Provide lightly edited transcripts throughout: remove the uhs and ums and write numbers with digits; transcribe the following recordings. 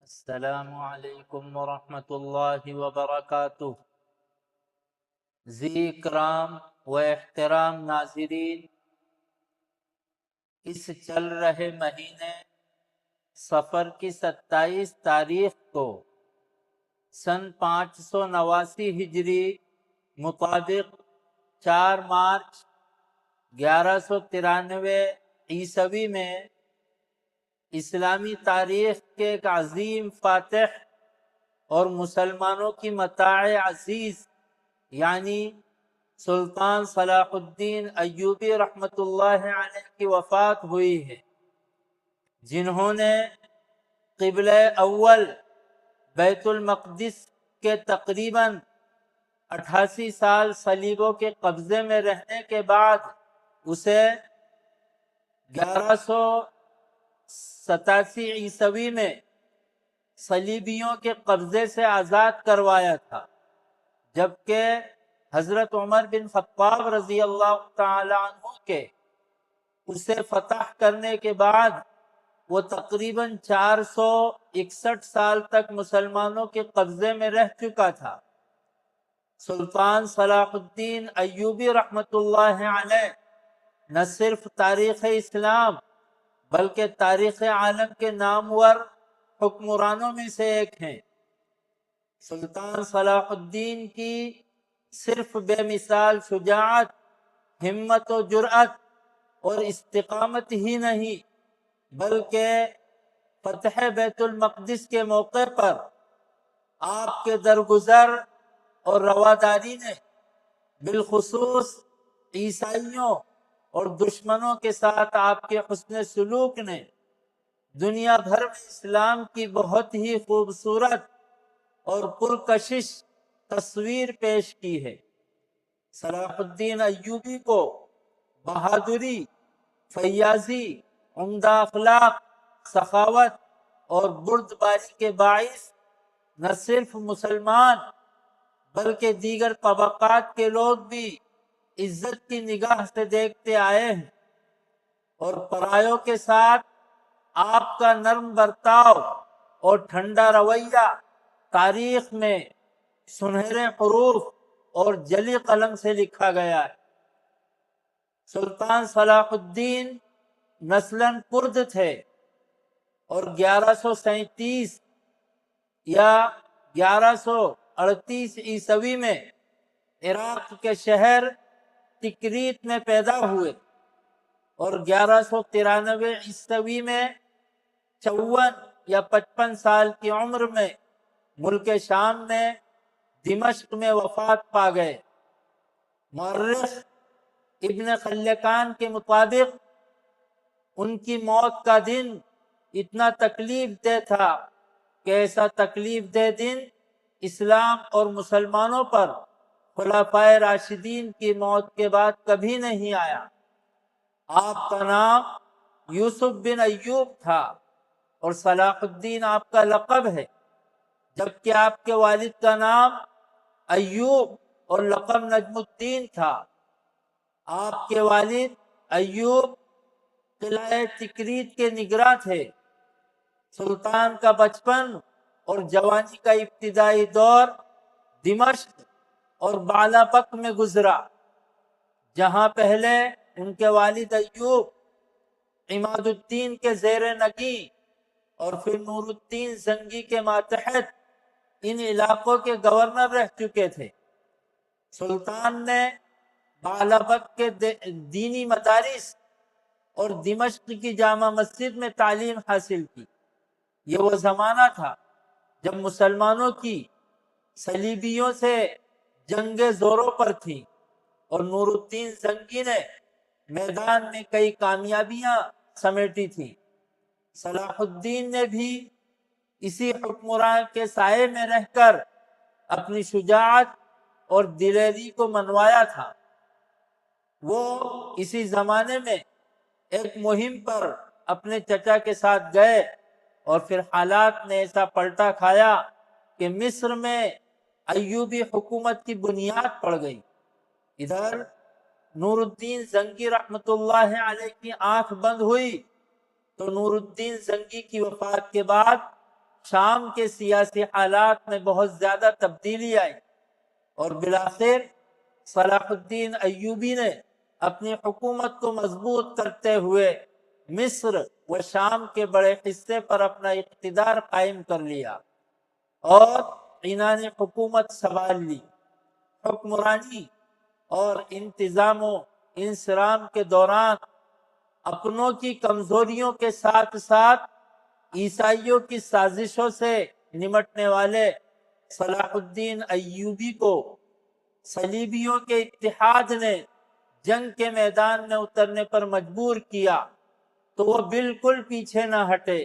السلام علیکم ورحمۃ اللہ وبرکاتہ۔ ذی اکرام و احترام ناظرین، اس چل رہے مہینے صفر کی 27 تاریخ کو سن 589 ہجری مطابق 4 مارچ 1193 عیسوی میں اسلامی تاریخ کے ایک عظیم فاتح اور مسلمانوں کی متاع عزیز یعنی سلطان صلاح الدین ایوبی رحمۃ اللہ علیہ کی وفات ہوئی ہے، جنہوں نے قبلہ اول بیت المقدس کے تقریباً 88 سال صلیبوں کے قبضے میں رہنے کے بعد اسے 1187 عیسوی میں صلیبیوں کے قبضے سے آزاد کروایا تھا، جبکہ حضرت عمر بن خطاب رضی اللہ تعالی عنہ کے اسے فتح کرنے کے بعد وہ تقریباً 461 سال تک مسلمانوں کے قبضے میں رہ چکا تھا۔ سلطان صلاح الدین ایوبی رحمۃ اللہ علیہ نہ صرف تاریخ اسلام بلکہ تاریخ عالم کے نامور حکمرانوں میں سے ایک ہیں۔ سلطان صلاح الدین کی صرف بے مثال شجاعت، ہمت و جرأت اور استقامت ہی نہیں بلکہ فتح بیت المقدس کے موقع پر آپ کے درگزر اور رواداری نے بالخصوص عیسائیوں اور دشمنوں کے ساتھ آپ کے حسن سلوک نے دنیا بھر میں اسلام کی بہت ہی خوبصورت اور پرکشش تصویر پیش کی ہے۔ صلاح الدین ایوبی کو بہادری، فیاضی، عمدہ اخلاق، سخاوت اور بردباری کے باعث نہ صرف مسلمان بلکہ دیگر طبقات کے لوگ بھی عزت کی نگاہ سے دیکھتے آئے ہیں، اور پرایوں کے ساتھ آپ کا نرم برتاؤ اور ٹھنڈا رویہ تاریخ میں سنہرے حروف اور جلی قلم سے لکھا گیا ہے۔ سلطان صلاح الدین نسلاً کرد تھے اور 1137 یا 1138 عیسوی میں عراق کے شہر تکریت میں پیدا ہوئے، اور 1193 عیسوی میں 54 یا 55 سال کی عمر میں ملک شام میں دمشق میں وفات پا گئے۔ مورخ ابن خلکان کے مطابق ان کی موت کا دن اتنا تکلیف دہ تھا کہ ایسا تکلیف دہ دن اسلام اور مسلمانوں پر خلفائے راشدین کی موت کے بعد کبھی نہیں آیا۔ آپ کا نام یوسف بن ایوب تھا اور صلاح الدین آپ کا لقب ہے، جبکہ آپ کے والد کا نام ایوب اور لقب نجم الدین تھا۔ آپ کے والد ایوب قلعہ تکریت کے نگراں تھے۔ سلطان کا بچپن اور جوانی کا ابتدائی دور دمشق اور بالابک میں گزرا، جہاں پہلے ان کے والد ایوب عماد الدین کے زیر نگی اور پھر نور الدین زنگی کے ماتحت ان علاقوں کے گورنر رہ چکے تھے۔ سلطان نے بالابک کے دینی مدارس اور دمشق کی جامع مسجد میں تعلیم حاصل کی۔ یہ وہ زمانہ تھا جب مسلمانوں کی صلیبیوں سے جنگیں زوروں پر تھیں، اور نور الدین زنگی نے میدان میں کئی کامیابیاں سمیٹی تھیں۔ صلاح الدین نے بھی اسی حکمران کے سائے میں رہ کر اپنی شجاعت اور دلیری کو منوایا تھا۔ وہ اسی زمانے میں ایک مہم پر اپنے چچا کے ساتھ گئے، اور پھر حالات نے ایسا پلٹا کھایا کہ مصر میں ایوبی حکومت کی بنیاد پڑ گئی۔ ادھر نور الدین زنگی رحمۃ اللہ علیہ کی آنکھ بند ہوئی تو نور الدین زنگی کی وفات کے بعد شام کے سیاسی حالات میں بہت زیادہ تبدیلی آئی اور بالآخر صلاح الدین ایوبی نے اپنی حکومت کو مضبوط کرتے ہوئے مصر و شام کے بڑے حصے پر اپنا اقتدار قائم کر لیا اور عنان حکومت سنبھال لی۔ حکمرانی اور انتظام و انصرام کے دوران اپنوں کی کمزوریوں کے ساتھ ساتھ عیسائیوں کی سازشوں سے نمٹنے والے صلاح الدین ایوبی کو صلیبیوں کے اتحاد نے جنگ کے میدان میں اترنے پر مجبور کیا تو وہ بالکل پیچھے نہ ہٹے۔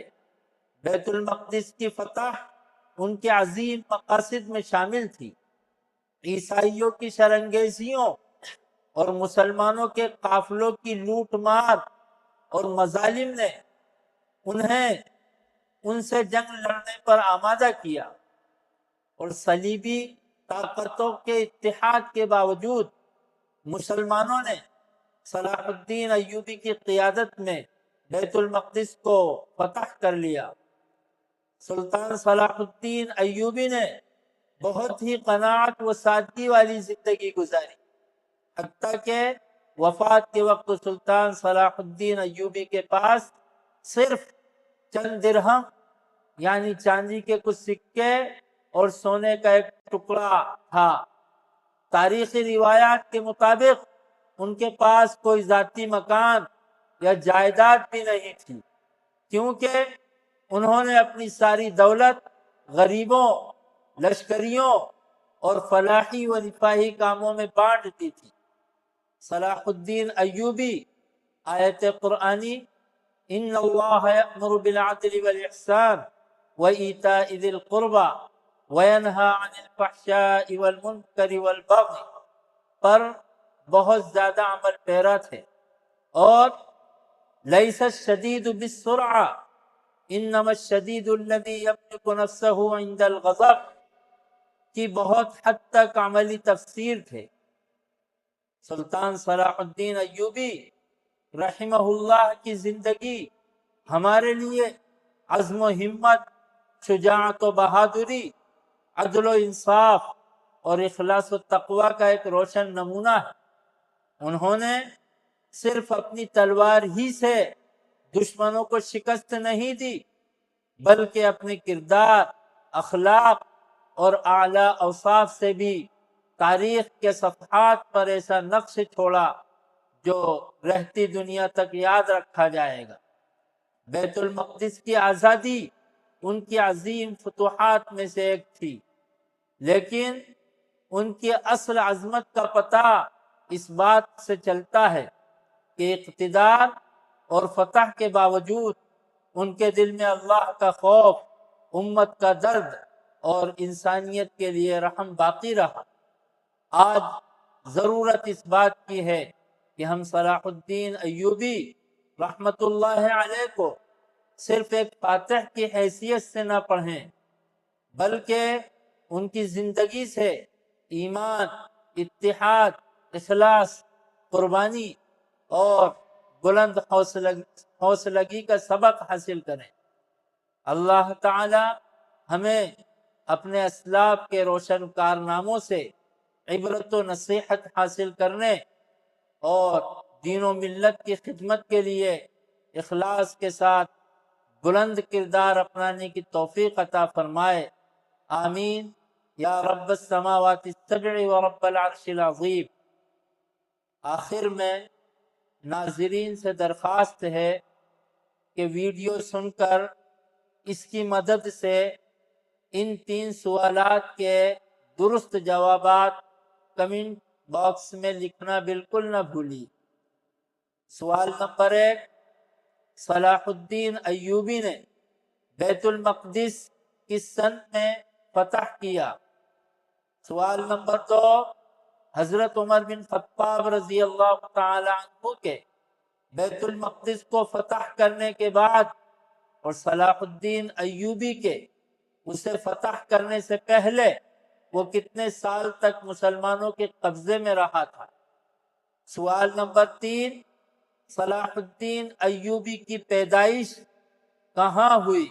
بیت المقدس کی فتح ان کے عظیم مقاصد میں شامل تھی۔ عیسائیوں کی شرنگیزیوں اور مسلمانوں کے قافلوں کی لوٹ مار اور مظالم نے انہیں ان سے جنگ لڑنے پر آمادہ کیا، اور صلیبی طاقتوں کے اتحاد کے باوجود مسلمانوں نے صلاح الدین ایوبی کی قیادت میں بیت المقدس کو فتح کر لیا۔ سلطان صلاح الدین ایوبی نے بہت ہی قناعت و سادگی والی زندگی گزاری، حتیٰ کہ وفات کے وقت سلطان صلاح الدین ایوبی کے پاس صرف چند درہم یعنی چاندی کے کچھ سکے اور سونے کا ایک ٹکڑا تھا۔ تاریخی روایات کے مطابق ان کے پاس کوئی ذاتی مکان یا جائیداد بھی نہیں تھی، کیونکہ انہوں نے اپنی ساری دولت غریبوں، لشکریوں اور فلاحی و رفاہی کاموں میں بانٹ دی تھی۔ صلاح الدین ایوبی آیت قرآنی ان اللہ یأمر بالعدل والاحسان وایتاء ذی القربى وینہی عن الفحشاء والمنکر والبغی پر بہت زیادہ عمل پیرا تھے، اور لیس الشدید بالسرعہ انما الشدید الذی یملک نفسہ عند الغضب کی بہت حد تک عملی تفسیر تھے۔ سلطان صلاح الدین ایوبی رحمہ اللہ کی زندگی ہمارے لیے عزم و ہمت، شجاعت و بہادری، عدل و انصاف اور اخلاص و تقوی کا ایک روشن نمونہ ہے۔ انہوں نے صرف اپنی تلوار ہی سے دشمنوں کو شکست نہیں دی، بلکہ اپنے کردار، اخلاق اور اعلیٰ اوصاف سے بھی تاریخ کے صفحات پر ایسا نقش چھوڑا جو رہتی دنیا تک یاد رکھا جائے گا۔ بیت المقدس کی آزادی ان کی عظیم فتوحات میں سے ایک تھی، لیکن ان کی اصل عظمت کا پتہ اس بات سے چلتا ہے کہ اقتدار اور فتح کے باوجود ان کے دل میں اللہ کا خوف، امت کا درد اور انسانیت کے لیے رحم باقی رہا۔ آج ضرورت اس بات کی ہے کہ ہم صلاح الدین ایوبی رحمت اللہ علیہ کو صرف ایک فاتح کی حیثیت سے نہ پڑھیں، بلکہ ان کی زندگی سے ایمان، اتحاد، اخلاص، قربانی اور بلند حوصلگی کا سبق حاصل کریں۔ اللہ تعالی ہمیں اپنے اسلاف کے روشن کارناموں سے عبرت و نصیحت حاصل کرنے اور دین و ملت کی خدمت کے لیے اخلاص کے ساتھ بلند کردار اپنانے کی توفیق عطا فرمائے، آمین یا رب السماوات السبع و رب العرش العظیم۔ آخر میں ناظرین سے درخواست ہے کہ ویڈیو سن کر اس کی مدد سے ان 3 سوالات کے درست جوابات کمنٹ باکس میں لکھنا بالکل نہ بھولی۔ سوال نمبر 1، صلاح الدین ایوبی نے بیت المقدس کس سن میں فتح کیا؟ سوال نمبر 2، حضرت عمر بن خطاب رضی اللہ تعالی عنہ کے بیت المقدس کو فتح کرنے کے بعد اور صلاح الدین ایوبی کے اسے فتح کرنے سے پہلے وہ کتنے سال تک مسلمانوں کے قبضے میں رہا تھا؟ سوال نمبر 3، صلاح الدین ایوبی کی پیدائش کہاں ہوئی؟